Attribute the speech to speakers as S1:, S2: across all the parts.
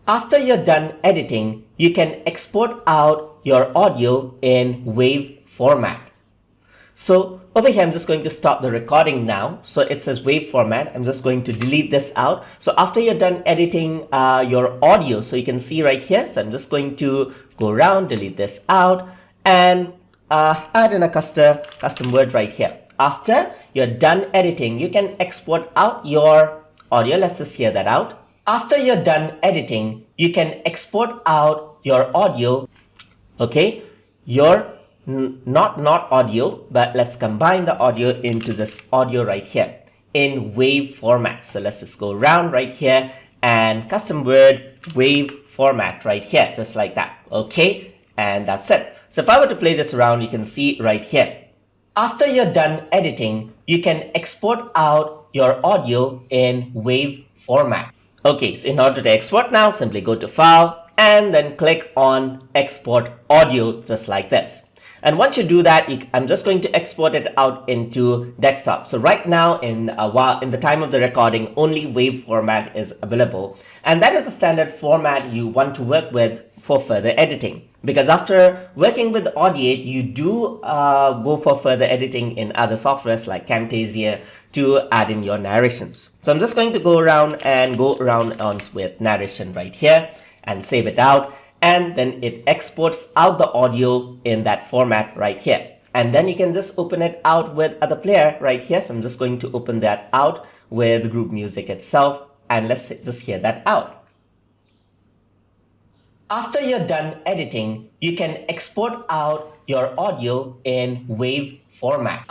S1: After you're done editing, you can export out your audio in WAV format. So over here, I'm just going to stop the recording now. So it says WAV format. I'm just going to delete this out. So after you're done editing your audio, so you can see right here. So I'm just going to go around, delete this out, and add in a custom word right here. After you're done editing, you can export out your audio. Let's just hear that out. After you're done editing, you can export out your audio. Okay, your not audio, but let's combine the audio into this audio right here in WAV format. So let's just go around right here and custom word WAV format right here, just like that. Okay, and that's it. So if I were to play this around, you can see right here. After you're done editing, you can export out your audio in WAV format. Okay, so in order to export now, simply go to File and then click on Export Audio, just like this. And once you do that, I'm just going to export it out into desktop. So right now, in the time of the recording, only WAV format is available. And that is the standard format you want to work with for further editing. Because after working with Audiate, you do go for further editing in other softwares like Camtasia to add in your narrations. So I'm just going to go around on with narration right here and save it out. And then it exports out the audio in that format right here. And then you can just open it out with other player right here. So I'm just going to open that out with group music itself. And let's just hear that out. After you're done editing, you can export out your audio in WAV format.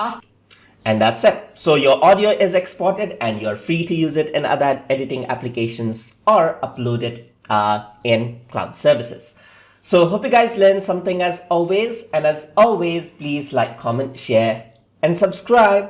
S1: And that's it. So your audio is exported and you're free to use it in other editing applications or upload it in cloud services. So hope you guys learned something as always. And as always, please like, comment, share, and subscribe.